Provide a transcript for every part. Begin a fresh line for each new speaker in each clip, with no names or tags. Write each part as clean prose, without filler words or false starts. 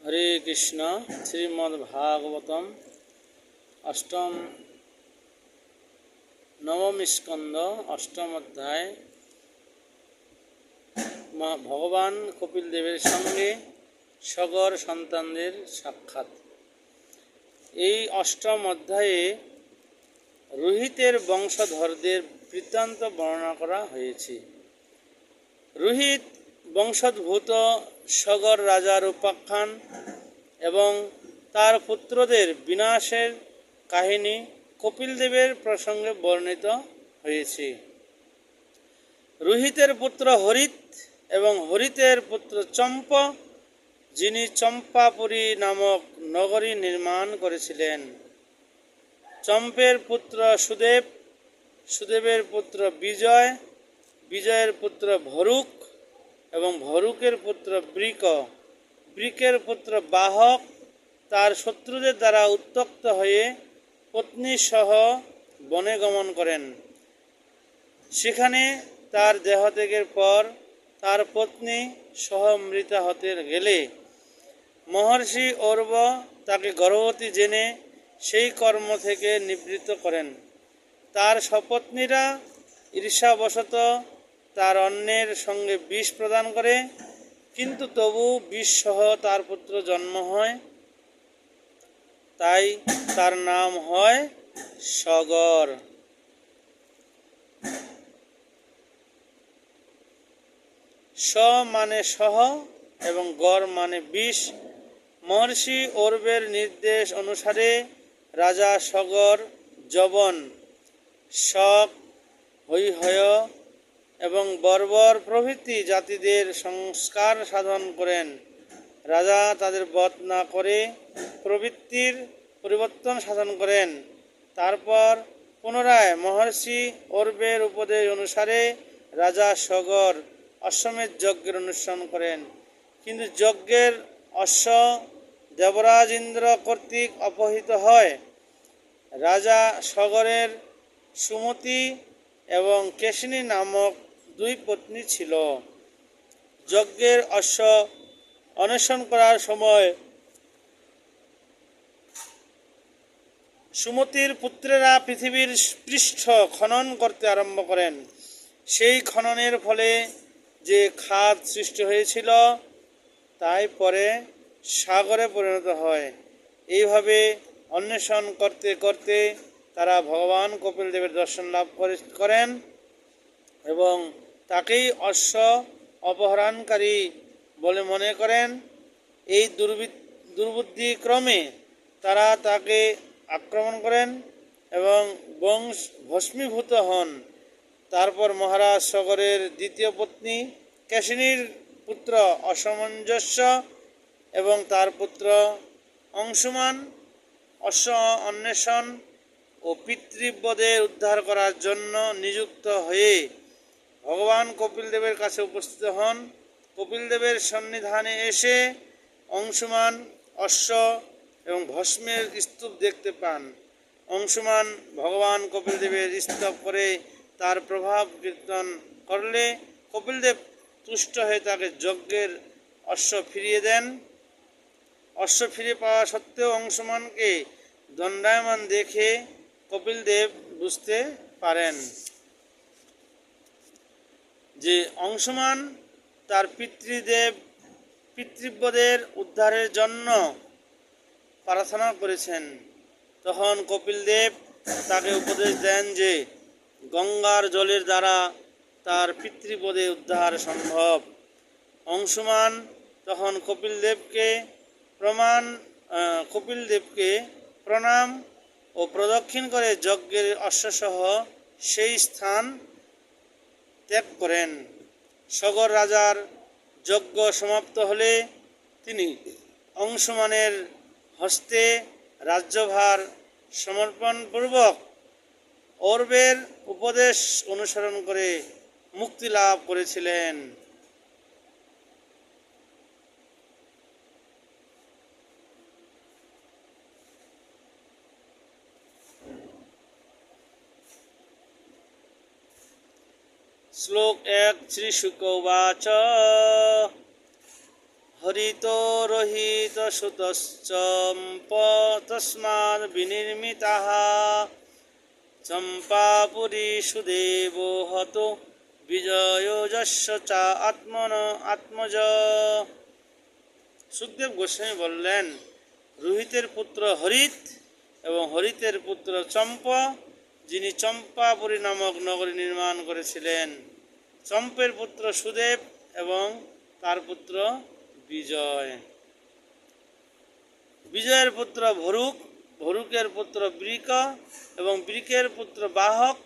হরে কৃষ্ণ। শ্রীমদ্ ভাগবতম অষ্টম নবম স্কন্দ অষ্টম অধ্যায় ভগবান কপিল দেবের সঙ্গে সগর সন্তানদের সাক্ষাৎ। এই অষ্টম অধ্যায়ে রোহিতের বংশধরদের বৃত্তান্ত বর্ণনা করা হয়েছে। রোহিত বংশোদ্ভূত সগর রাজার উপাখ্যান এবং তার পুত্রদের বিনাশের কাহিনী কপিলদেবের প্রসঙ্গে বর্ণিত হয়েছে। রোহিতের পুত্র হরিত এবং হরিতের পুত্র চম্প, যিনি চম্পাপুরী নামক নগরী নির্মাণ করেছিলেন। চম্পের পুত্র সুদেব, সুদেবের পুত্র বিজয়, বিজয়ের পুত্র ভরুক এবং ভরুকের পুত্র বৃক, বৃকের পুত্র বাহক তার শত্রুদের দ্বারা উত্ত্যক্ত হয়ে পত্নী সহ বনে গমন করেন। সেখানে তার দেহত্যাগের পর তার পত্নী সহ মৃতা হতে গেলে মহর্ষি অর্ব তাকে গর্ভবতী জেনে সেই কর্ম থেকে নিবৃত্ত করেন। তার সপত্নীরা ঈর্ষাবশত তার অন্যের সঙ্গে বিষ প্রদান করে, কিন্তু তবু বিষ সহ তার পুত্র জন্ম হয়। তাই তার নাম হয় সগর। স মানে সহ এবং গর মানে বিষ। মহর্ষি অর্বের নির্দেশ অনুসারে রাজা সগর যবন, শক, হৈহয় এবং বর্বর প্রভৃতি জাতিদের সংস্কার সাধন করেন। রাজা তাদের বধ না করে প্রবৃত্তির পরিবর্তন সাধন করেন। তারপর পুনরায় মহর্ষি অর্বের উপদেশ অনুসারে রাজা সগর অশ্বমেধ যজ্ঞের অনুষ্ঠান করেন, কিন্তু যজ্ঞের অশ্ব দেবরাজ ইন্দ্র কর্তৃক অপহৃত হয়। রাজা সগরের সুমতি এবং কেশিনী নামক দুই পত্নী ছিল। যজ্ঞের অশ্ব অন্বেষণ করার সময় সুমতির পুত্রেরা পৃথিবীর পৃষ্ঠ খনন করতে আরম্ভ করেন। সেই খননের ফলে যে খাদ সৃষ্টি হয়েছিল তাই পরে সাগরে পরিণত হয়। এইভাবে অন্বেষণ করতে করতে তারা ভগবান কপিল দেবের দর্শন লাভ করেন এবং তাকেই অশ্ব অপহরণকারী বলে মনে করেন। এই দুর্বুদ্ধিক্রমে তারা তাকে আক্রমণ করেন এবং ভস্মীভূত হন। তারপর মহারাজ সগরের দ্বিতীয় পত্নী কেশিনীর পুত্র অসমঞ্জস্য এবং তার পুত্র অংশুমান অশ্ব অন্বেষণ ও পিতৃব্যদের উদ্ধার করার জন্য নিযুক্ত হয়ে ভগবান কপিলদেবের কাছে উপস্থিত হন। কপিলদেবের সন্নিধানে এসে অংশুমান অশ্ব এবং ভস্মের স্তূপ দেখতে পান। অংশুমান ভগবান কপিলদেবের স্তব করে তার প্রভাব কীর্তন করলে কপিলদেব তুষ্ট হয়ে তাকে যজ্ঞের অশ্ব ফিরিয়ে দেন। অশ্ব ফিরে পাওয়া সত্ত্বেও অংশুমানকে দণ্ডায়মান দেখে কপিলদেব বুঝতে পারেন যে অংশুমান তার পিতৃব্যদের উদ্ধারের জন্য প্রার্থনা করেছেন। তখন কপিলদেব তাকে উপদেশ দেন যে গঙ্গার জলের দ্বারা তার পিতৃপদে উদ্ধার সম্ভব। অংশুমান তখন কপিলদেবকে প্রণাম ও প্রদক্ষিণ করে যজ্ঞের অশ্বসহ সেই স্থান ত্যাগ করেন। সগর রাজার যজ্ঞ সমাপ্ত হলে তিনি অংশুমানের হস্তে রাজ্যভার সমর্পণপূর্বক অর্বের উপদেশ অনুসরণ করে মুক্তি লাভ করেছিলেন। শ্লোক 1 শ্রী শুক উবাচ হরিত রহিত সুতশ্চম্প তস্মাৎ বিনির্মিতাঃ চম্পাপুরী সুদেব হত বিজয় যস্য চা আত্মজ। সুখদেব গোস্বামী বললেন, রোহিতের পুত্র হরিত এবং হরিতের পুত্র চম্প, যিনি চম্পাপুরী নামক নগরী নির্মাণ করেছিলেন। চম্পের পুত্র সুদেব এবং তার পুত্র বিজয়। বিজয়ের পুত্র ভরুক, ভরুকের পুত্র বৃক এবং বৃকের পুত্র বাহক।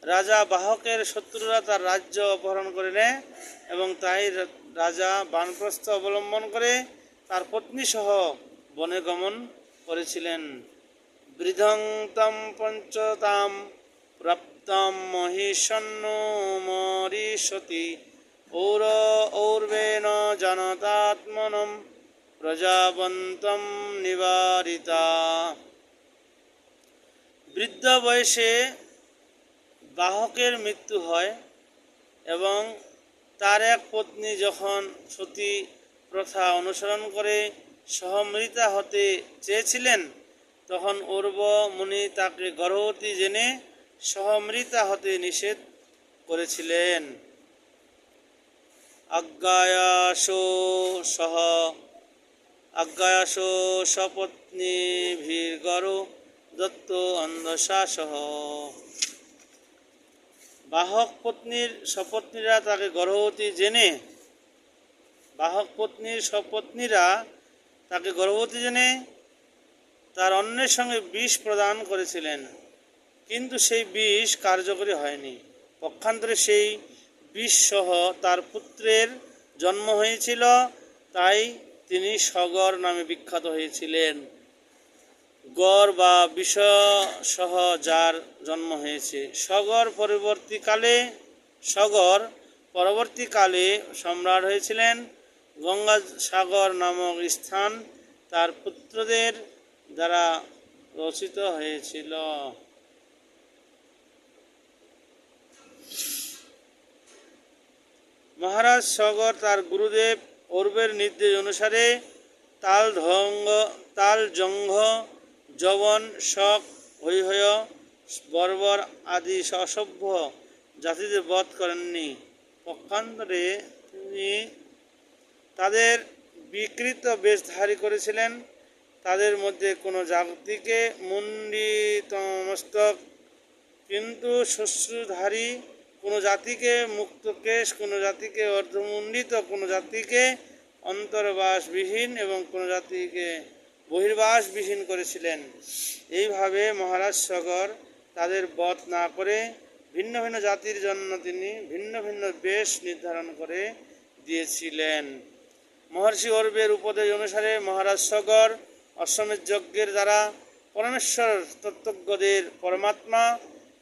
রাজা বাহকের শত্রুরা তার রাজ্য অপহরণ করে নেয় এবং তাই রাজা বানপ্রস্থ অবলম্বন করে তার পত্নী সহ বনে গমন করেছিলেন। বৃদ্ধং তম পঞ্চতাম প্রাপ্তম মহিষন্ন মরিষতি ঔরবেন জনতাত্মনম প্রজাবন্তম নিবারিতা। বৃদ্ধ বয়সে বাহকের মৃত্যু হয় এবং তার এক পত্নী যখন সতী প্রথা অনুসরণ করে সহমৃতা হতে চেয়েছিলেন, তখন উর্ব মুনি তাকে গর্ভবতী জেনে সহমৃতা হতে নিষেধ করেছিলেন। আজ্ঞায়াসো সপত্নীভির্গরো দত্ত অন্ধশাসহ। বাহক পত্নীর সপত্নীরা তাকে গর্ভবতী জেনে তার অন্যের সঙ্গে বিষ প্রদান করেছিলেন, কিন্তু সেই বিষ কার্যকরী হয়নি। পক্ষান্তরে সেই বিষ সহ তার পুত্রের জন্ম হয়েছিল, তাই তিনি সগর নামে বিখ্যাত হয়েছিলেন। গড় বা বিষ সহ যার জন্ম হয়েছে। সগর পরবর্তীকালে সম্রাট হয়েছিলেন। গঙ্গাসাগর নামক স্থান তার পুত্রদের দ্বারা রচিত হয়েছিল। মহারাজ সগর তার গুরুদেব অর্বের নির্দেশ অনুসারে তাল জঙ্ঘ, যবন, শক, হৈহয়, বর্বর আদি অসভ্য জাতিদের বধ করেননি। পক্ষান্তরে তিনি তাদের বিকৃত বেশধারী করেছিলেন। তাদের মধ্যে কোনো জাতিকে মুণ্ডিত মস্তক, কিন্তু শ্বশ্রুধারী, কোনো জাতিকে মুক্তকেশ, কোনো জাতিকে অর্ধমুণ্ডিত, কোনো জাতিকে অন্তর্বাসবিহীন এবং কোনো জাতিকে বহির্বাসবিহীন করেছিলেন। এইভাবে মহারাজ সগর তাদের বধ না করে ভিন্ন ভিন্ন জাতির জন্য তিনি ভিন্ন ভিন্ন বেশ নির্ধারণ করে দিয়েছিলেন। মহর্ষি অর্বের উপদেশ অনুসারে মহারাজ সগর অশ্বমেধ যজ্ঞের দ্বারা পরমেশ্বর তত্ত্বজ্ঞদের পরমাত্মা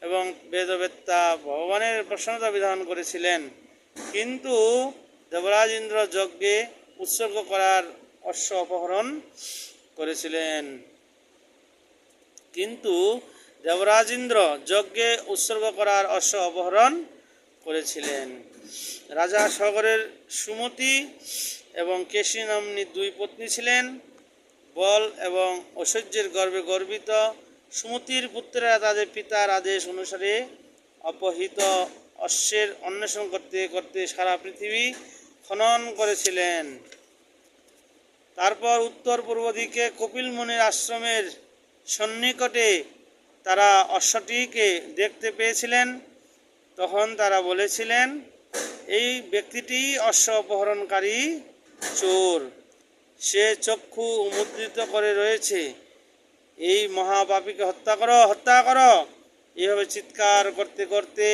এবং বেদবেত্তা ভগবানের প্রসন্নতা বিধান করেছিলেন। কিন্তু দেবরাজ ইন্দ্র যজ্ঞে উৎসর্গ করার অশ্ব অপহরণ করেছিলেন। রাজা সগরের সুমতি এবং কেশী নাম্নী দুই পত্নী ছিলেন। বল এবং ঐশ্বর্যের গর্বে গর্বিত সুমতির পুত্রেরা তাদের পিতার আদেশ অনুসারে অপহৃত অশ্বের অন্বেষণ করতে করতে সারা পৃথিবী খনন করেছিলেন। তারপর উত্তর পূর্ব দিকে কপিল মুনির আশ্রমের সন্নিকটে তারা অশ্বটিকে দেখতে পেয়েছিলেন। তখন তারা বলেছিলেন, এই ব্যক্তিটি অশ্ব অপহরণকারী চোর, সে চক্ষু মুদ্রিত করে রয়েছে, এই মহাপাপীকে হত্যা করো। এইভাবে চিৎকার করতে করতে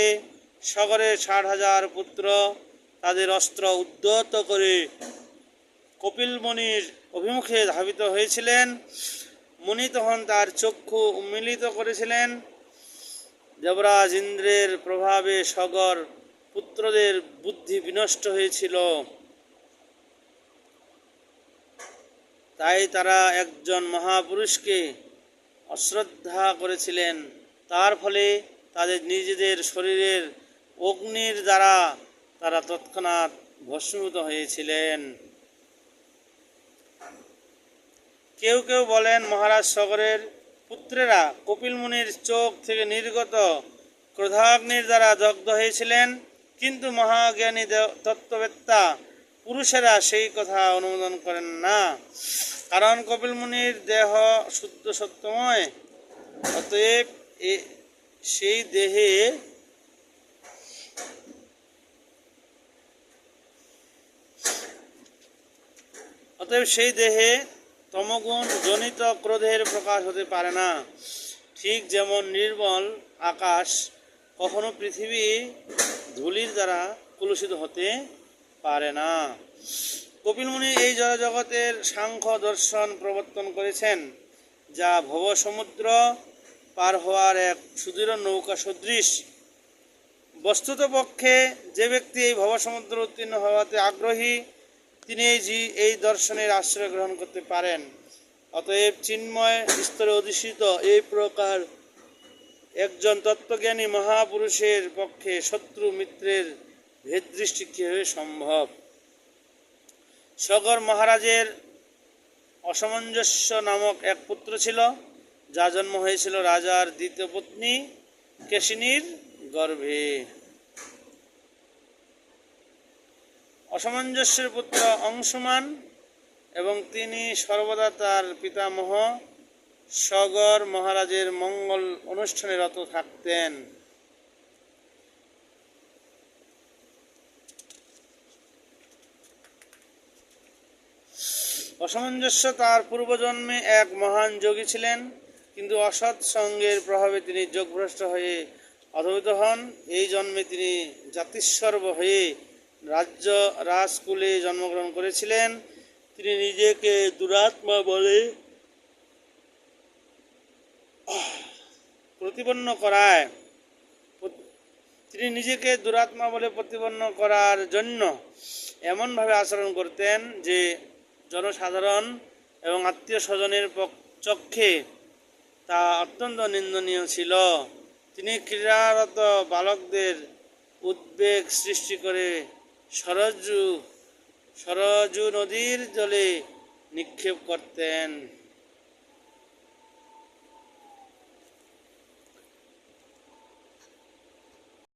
সগরের 60,000 পুত্র তাদের অস্ত্র উদ্ধত করে কপিল মুনির অভিমুখে ধাবিত হয়েছিলেন। মুনি তখন তার চক্ষু উন্মীলিত করেছিলেন। দেবরাজ ইন্দ্রের প্রভাবে সগর পুত্রদের বুদ্ধি বিনষ্ট হয়েছিল, তাই তারা একজন মহাপুরুষকে অশ্রদ্ধা করেছিলেন। তার ফলে তাদের নিজেদের শরীরের অগ্নির দ্বারা তারা তৎক্ষণাৎ ভস্মীভূত হয়েছিলেন। কেউ কেউ বলেন মহারাজ সগরের পুত্রেরা কপিল মুনির চোখ থেকে নির্গত ক্রোধাগ্নির দ্বারা দগ্ধ হয়েছিলেন, কিন্তু মহাজ্ঞানী তত্ত্ববেত্তা পুরুষেরা সেই কথা অনুমোদন করেন না, কারণ কপিল মুনির দেহ শুদ্ধ সত্যময়। অতএব সেই দেহে তমগুণ জনিত ক্রোধের প্রকাশ হতে পারে না। ঠিক যেমন নির্মল আকাশ কখনো পৃথিবী ধূলির দ্বারা কলুষিত হতে পারে না। কপিল মুনি এই জড়জগতের সাংখ্য দর্শন প্রবর্তন করেছেন, যা ভব সমুদ্র পার হওয়ার এক সুদৃঢ় নৌকা সদৃশ। বস্তুতপক্ষে যে ব্যক্তি এই ভব সমুদ্র উত্তীর্ণ হওয়াতে আগ্রহী, তিনি এই দর্শনের আশ্রয় গ্রহণ করতে পারেন। অতএব চিন্ময় স্তরে অধিষ্ঠিত এই প্রকার একজন তত্ত্বজ্ঞানী মহাপুরুষের পক্ষে শত্রু মিত্রের ভেদদৃষ্টি কীভাবে সম্ভব? সগর মহারাজের অসমঞ্জস্য নামক এক পুত্র ছিল, যা জন্ম হয়েছিল রাজার দ্বিতীয় পত্নী কেশিনীর গর্ভে। অসমঞ্জস্যের পুত্র অংশুমান, এবং তিনি সর্বদা তার পিতামহ সগর মহারাজের মঙ্গল অনুষ্ঠানে রত থাকতেন। অসমঞ্জস্য তার পূর্বজন্মে এক মহান যোগী ছিলেন, কিন্তু অসৎ সঙ্গের প্রভাবে তিনি যোগভ্রষ্ট হয়ে অধঃপতিত হন। এই জন্মে তিনি জাতিস্বর্ব হয়ে রাজকুলে জন্মগ্রহণ করেছিলেন। তিনি নিজেকে দুরাত্মা বলে প্রতিপন্ন করার জন্য এমনভাবে আচরণ করতেন যে জনসাধারণ এবং আত্মীয় স্বজনের চক্ষে তা অত্যন্ত নিন্দনীয় ছিল। তিনি ক্রীড়ারত বালকদের উদ্বেগ সৃষ্টি করে সরজু নদীর জলে নিক্ষেপ করতেন।